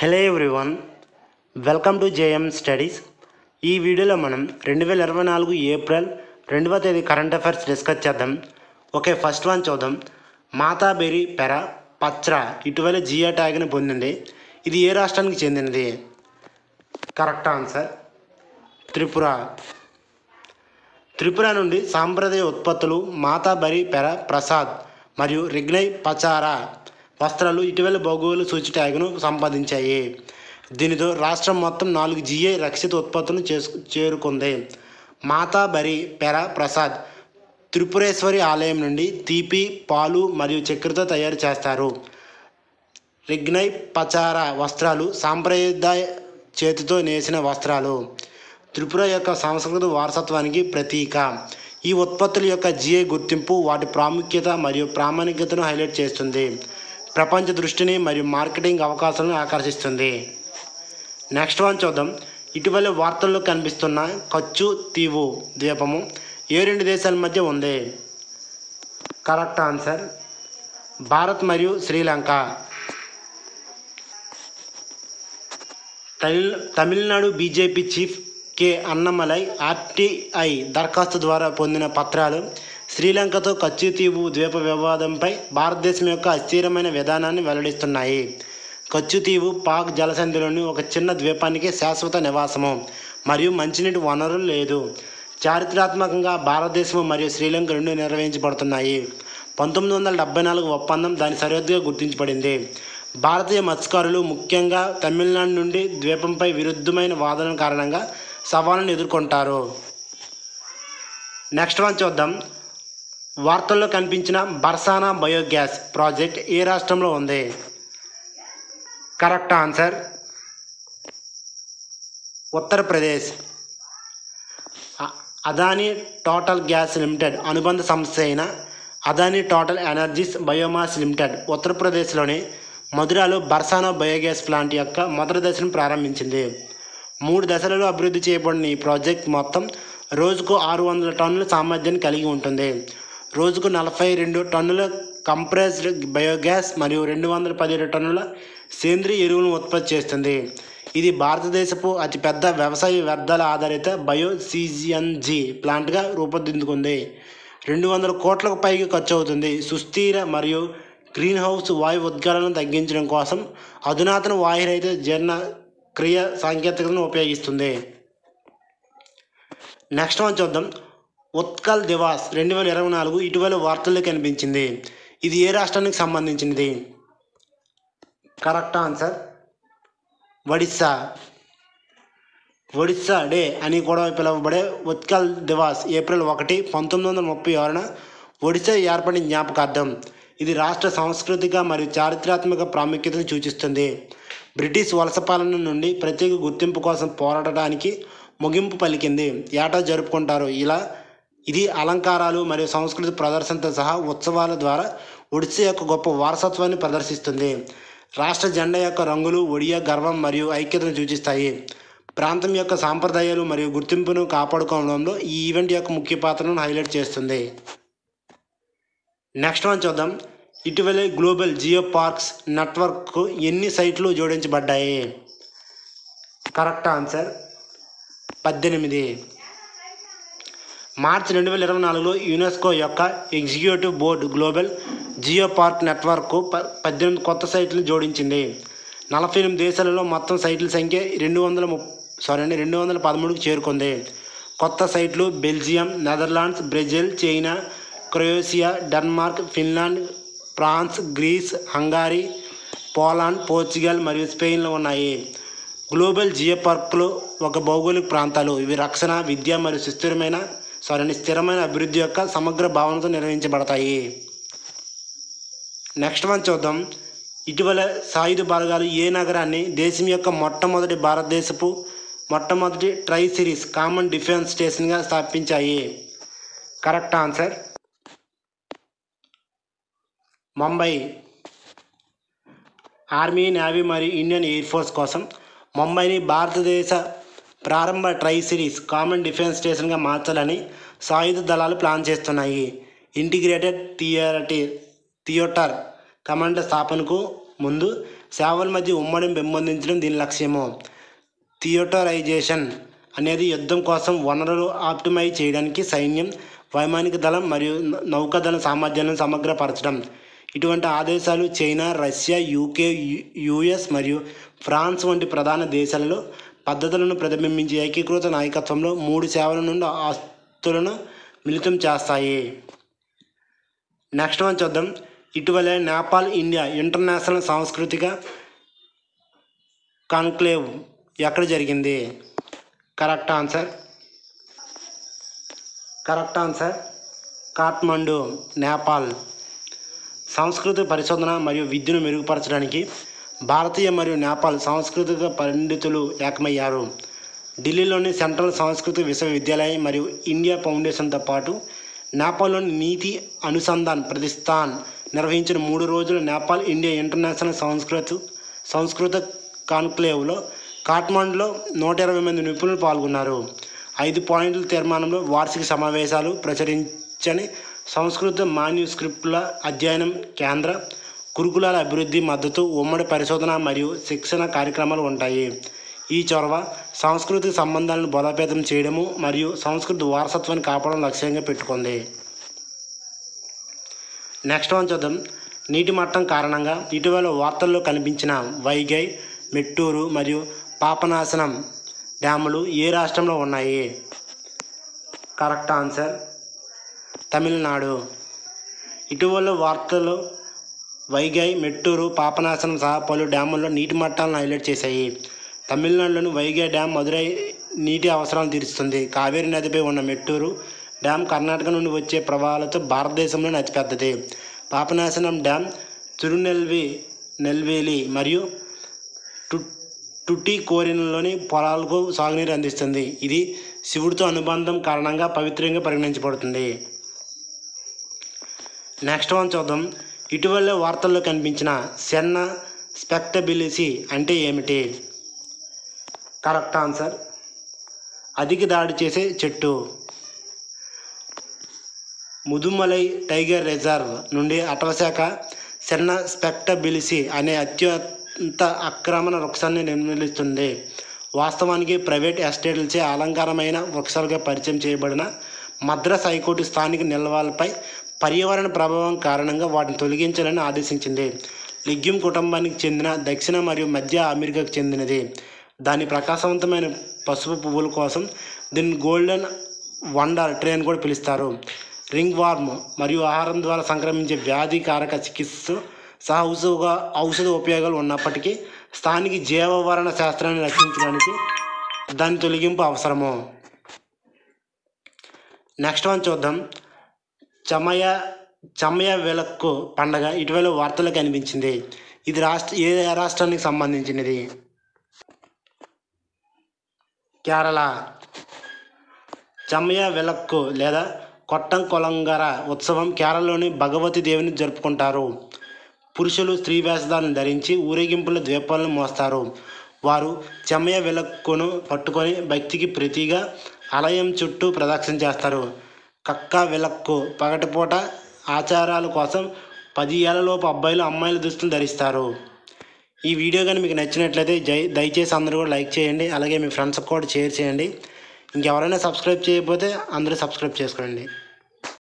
Hello everyone, welcome to J M studies. ఈ వీడియోలో మనం 2024 ఏప్రిల్ 2వ తేదీ కరెంట్ అఫైర్స్ డిస్కస్ చేద్దాం. ఓకే, ఫస్ట్ వన్ చూద్దాం. మాతాబేరి పెర పచ్రా ఇటీవల జియో ట్యాగ్ని పొందింది. ఇది ఏ రాష్ట్రానికి చెందినది? Correct answer Tripura. త్రిపుర నుండి సాంప్రదాయ ఉత్పత్తులు మాతాబరి పెర ప్రసాద్ మరియు రిగ్నై పచారా వస్త్రాలు ఇటీవల భౌగోళిక సూచి ట్యాగ్ను సంపాదించాయి. దీనితో రాష్ట్రం మొత్తం 4 జిఐ రక్షిత ఉత్పత్తులను చేరుకుంది. మాతాబరి పెర ప్రసాద్ త్రిపురేశ్వరి ఆలయం నుండి తీపి, పాలు మరియు చక్కెరతో తయారు చేస్తారు. రిగ్నై పచారా వస్త్రాలు సాంప్రదాయ చేతితో నేసిన వస్త్రాలు, త్రిపుర యొక్క సాంస్కృతిక వారసత్వానికి ప్రతీక. ఈ ఉత్పత్తుల యొక్క జిఐ గుర్తింపు వాటి ప్రాముఖ్యత మరియు ప్రామాణికతను హైలైట్ చేస్తుంది. ప్రపంచ దృష్టిని మరియు మార్కెటింగ్ అవకాశాలను ఆకర్షిస్తుంది. నెక్స్ట్ వన్ చూద్దాం. ఇటీవల వార్తల్లో కనిపిస్తున్న కచ్చు తీవు ద్వీపము ఏ 2 దేశాల మధ్య ఉంది? కరెక్ట్ ఆన్సర్ భారత్ మరియు Sri Lanka. Tamil Nadu BJP chief K Annamalai RTI దరఖాస్తు ద్వారా పొందిన పత్రాలు శ్రీలంకతో కచ్చుతీవు ద్వీప వివాదంపై భారతదేశం యొక్క అస్థిరమైన విధానాన్ని వెల్లడిస్తున్నాయి. కచ్చుతీవు పాక్ జలసంధిలోని ఒక చిన్న ద్వీపానికి శాశ్వత నివాసము మరియు మంచినీటి వనరులు లేదు. చారిత్రాత్మకంగా భారతదేశం మరియు శ్రీలంక రెండు నిర్వహించబడుతున్నాయి. 1974 ఒప్పందం దాని సరిహద్దుగా గుర్తించబడింది. భారతీయ మత్స్యకారులు ముఖ్యంగా తమిళనాడు నుండి ద్వీపంపై విరుద్ధమైన వాదనల కారణంగా సవాళ్ళను ఎదుర్కొంటారు. నెక్స్ట్ వన్ చూద్దాం. వార్తల్లో కనిపించిన బర్సానా బయోగ్యాస్ ప్రాజెక్ట్ ఏ రాష్ట్రంలో ఉంది? Correct answer Uttar Pradesh. Adani total gas limited అనుబంధ సంస్థ అయిన Adani total energies biomass limited ఉత్తరప్రదేశ్లోని మధురాలో బర్సానా బయోగ్యాస్ ప్లాంట్ యొక్క మొదటి దశను ప్రారంభించింది. 3 దశలలో అభివృద్ధి చేయబడిన ఈ ప్రాజెక్ట్ మొత్తం రోజుకు 600 టన్నుల సామర్థ్యాన్ని కలిగి ఉంటుంది. రోజుకు 42 టన్నుల కంప్రెస్డ్ బయోగ్యాస్ మరియు 217 టన్నుల సేంద్రియ ఎరువులను ఉత్పత్తి చేస్తుంది. ఇది భారతదేశపు అతిపెద్ద వ్యవసాయ వ్యర్థాల ఆధారిత బయో సిఎన్జి ప్లాంట్గా రూపుదిద్దుకుంది. 200 కోట్లకు పైగా ఖర్చు అవుతుంది. సుస్థిర మరియు గ్రీన్ హౌస్ వాయు ఉద్గారాలను తగ్గించడం కోసం అధునాతన వాయురహిత జీర్ణ క్రియ సాంకేతికతను ఉపయోగిస్తుంది. నెక్స్ట్ వన్ చూద్దాం. ఉత్కల్ దివాస్ 2024 ఇటీవల వార్తల్లో కనిపించింది. ఇది ఏ రాష్ట్రానికి సంబంధించినది? Correct answer Odisha. Odisha day అని కూడా పిలువబడే ఉత్కల్ దివాస్ ఏప్రిల్ 1, 1936 ఒడిస్సా ఏర్పడిన జ్ఞాపకార్థం. ఇది రాష్ట్ర సాంస్కృతిక మరియు చారిత్రాత్మక ప్రాముఖ్యతను సూచిస్తుంది. బ్రిటిష్ వలస పాలన నుండి ప్రత్యేక గుర్తింపు కోసం పోరాడటానికి ముగింపు పలికింది. ఏటా జరుపుకుంటారు. ఇది అలంకారాలు మరియు సంస్కృతి ప్రదర్శనతో సహా ఉత్సవాల ద్వారా ఒడిస్సా యొక్క గొప్ప వారసత్వాన్ని ప్రదర్శిస్తుంది. రాష్ట్ర జెండా యొక్క రంగులు ఒడియా గర్వం మరియు ఐక్యతను సూచిస్తాయి. ప్రాంతం యొక్క సాంప్రదాయాలు మరియు గుర్తింపును కాపాడుకోవడంలో ఈ ఈవెంట్ యొక్క ముఖ్య పాత్రను హైలైట్ చేస్తుంది. నెక్స్ట్ వన్ చూద్దాం. ఇటీవలే గ్లోబల్ జియో పార్క్స్ నెట్వర్క్కు ఎన్ని సైట్లు జోడించబడ్డాయి? Correct answer 18. మార్చి 2024లో యునెస్కో యొక్క executive board global geo park నెట్వర్క్కు 18 కొత్త సైట్లు జోడించింది. 48 దేశాలలో మొత్తం సైట్ల సంఖ్య 213కు చేరుకుంది. కొత్త సైట్లు Belgium, Netherlands, Brazil, China, Croatia, Denmark, Finland, France, Greece, Hungary, Poland, Portugal మరియు స్పెయిన్లో ఉన్నాయి. గ్లోబల్ జియో పార్కులు ఒక భౌగోళిక ప్రాంతాలు. ఇవి రక్షణ, విద్య మరియు స్థిరమైన అభివృద్ధి యొక్క సమగ్ర భావనతో నిర్వహించబడతాయి. నెక్స్ట్ వన్ చూద్దాం. ఇటీవల సాయుధ బలగాలు ఏ నగరాన్ని దేశం యొక్క మొట్టమొదటి ట్రై సిరీస్ కామన్ డిఫెన్స్ స్టేషన్గా స్థాపించాయి? Correct answer Mumbai. Army, navy మరియు ఇండియన్ ఎయిర్ ఫోర్స్ కోసం ముంబైని భారతదేశ ప్రారంభ ట్రై సిరీస్ కామన్ డిఫెన్స్ స్టేషన్గా మార్చాలని సాయుధ దళాలు ప్లాన్ చేస్తున్నాయి. ఇంటిగ్రేటెడ్ థియేటర్ కమాండ్ స్థాపనకు ముందు సేవల మధ్య ఉమ్మడిని పెంపొందించడం దీని లక్ష్యము. థియోటరైజేషన్ అనేది యుద్ధం కోసం వనరులు ఆప్టిమైజ్ చేయడానికి సైన్యం, వైమానిక దళం మరియు నౌకాదళ సామర్థ్యాలను సమగ్రపరచడం. ఇటువంటి ఆదేశాలు చైనా, రష్యా, యూకే, యుఎస్ మరియు ఫ్రాన్స్ వంటి ప్రధాన దేశాలలో పద్ధతులను ప్రతిబింబించే ఏకీకృత నాయకత్వంలో 3 సేవల నుండి ఆస్తులను మిళితం చేస్తాయి. నెక్స్ట్ వన్ చూద్దాం. ఇటీవలే నేపాల్ ఇండియా ఇంటర్నేషనల్ సాంస్కృతిక కాన్క్లేవ్ ఎక్కడ జరిగింది? Correct answer Kathmandu, Nepal. సాంస్కృతిక పరిశోధన మరియు విద్యను మెరుగుపరచడానికి భారతీయ మరియు నేపాల్ సాంస్కృతిక పండితులు ఏకమయ్యారు. ఢిల్లీలోని సెంట్రల్ సాంస్కృతిక విశ్వవిద్యాలయం మరియు ఇండియా ఫౌండేషన్తో పాటు నేపాల్లోని నీతి అనుసంధాన్ ప్రతిష్టాన్ నిర్వహించిన 3 రోజుల నేపాల్ ఇండియా ఇంటర్నేషనల్ సంస్కృత కాన్క్లేవ్లో కాఠ్మండులో 120 మంది నిపుణులు పాల్గొన్నారు. 5 పాయింట్ల తీర్మానంలో వార్షిక సమావేశాలు, ప్రచురించని సంస్కృత మాన్యుస్క్రిప్టుల అధ్యయనం, కేంద్ర గురుకులాల అభివృద్ధి, మద్దతు, ఉమ్మడి పరిశోధన మరియు శిక్షణ కార్యక్రమాలు ఉంటాయి. ఈ చొరవ సాంస్కృతిక సంబంధాలను బలోపేతం చేయడము మరియు సంస్కృతి వారసత్వాన్ని కాపాడడం లక్ష్యంగా పెట్టుకుంది. నెక్స్ట్ వన్ చూద్దాం. నీటి మట్టం కారణంగా ఇటీవల వార్తల్లో కనిపించిన వైగై, మెట్టూరు మరియు పాపనాశనం డ్యాములు ఏ రాష్ట్రంలో ఉన్నాయి? Correct answer Tamil Nadu. ఇటీవల వార్తల్లో వైగై, మెట్టూరు, పాపనాశనం సహా పలు డ్యాముల్లో నీటి మట్టాలను హైలైట్ చేశాయి. తమిళనాడులోని వైగై డ్యామ్ మదురై నీటి అవసరాలను తీరుస్తుంది. కావేరీ నదిపై ఉన్న మెట్టూరు డ్యామ్ కర్ణాటక నుండి వచ్చే ప్రవాహాలతో భారతదేశంలోని అతిపెద్దది. పాపనాశనం డ్యామ్ తిరునెల్వేలి మరియు టుటికోరిన్లోని పొలాలకు సాగునీరు అందిస్తుంది. ఇది శివుడితో అనుబంధం కారణంగా పవిత్రంగా పరిగణించబడుతుంది. నెక్స్ట్ వన్ చూద్దాం. ఇటీవల వార్తల్లో కనిపించిన సెన్నా స్పెక్టబిలిసి అంటే ఏమిటి? కరెక్ట్ ఆన్సర్ అధిక దాడి చేసే చెట్టు. ముదుమలై టైగర్ రిజర్వ్ నుండి అటవశాఖ సెన్నా స్పెక్టబిలిసి అనే అత్యంత ఆక్రమణ వృక్షాన్ని నిర్మూలిస్తుంది. వాస్తవానికి ప్రైవేట్ ఎస్టేట్లచే అలంకారమైన వృక్షాలుగా పరిచయం చేయబడిన మద్రాస్ హైకోర్టు స్థానిక నిల్వలపై పర్యావరణ ప్రభావం కారణంగా వాటిని తొలగించాలని ఆదేశించింది. లెగ్యూమ్ కుటుంబానికి చెందిన దక్షిణ మరియు మధ్య అమెరికాకు చెందినది. దాని ప్రకాశవంతమైన పసుపు పువ్వుల కోసం దీన్ని గోల్డెన్ వండర్ ట్రీ అని కూడా పిలుస్తారు. రింగ్ వార్మ్ మరియు ఆహారం ద్వారా సంక్రమించే వ్యాధి కారక చికిత్స సహా ఔషధ ఉపయోగాలు ఉన్నప్పటికీ స్థానిక జీవవరణ శాస్త్రాన్ని రక్షించడానికి దాని తొలగింపు అవసరము. నెక్స్ట్ వన్ చూద్దాం. చమయ వెలక్కు పండగ ఇటీవల వార్తల్లో కనిపించింది. ఇది ఏ రాష్ట్రానికి సంబంధించినది? కేరళ. చమయ వెలక్కు లేదా కొట్టం కొలంగర ఉత్సవం కేరళలోని భగవతి దేవిని జరుపుకుంటారు. పురుషులు స్త్రీ వేషధాలను ధరించి ఊరేగింపుల ద్వీపాలను మోస్తారు. వారు చమయ వెలక్కును పట్టుకొని భక్తికి ప్రతిగా ఆలయం చుట్టూ ప్రదక్షిణ చేస్తారు. కక్క వెలక్కు పగటిపూట ఆచారాల కోసం 10 ఏళ్లలోపు అబ్బాయిలు అమ్మాయిల దుస్తులు ధరిస్తారు. ఈ వీడియో కానీ మీకు నచ్చినట్లయితే దయచేసి అందరూ కూడా లైక్ చేయండి. అలాగే మీ ఫ్రెండ్స్కి కూడా షేర్ చేయండి. ఇంకెవరైనా సబ్స్క్రైబ్ చేయకపోతే అందరూ సబ్స్క్రైబ్ చేసుకోండి.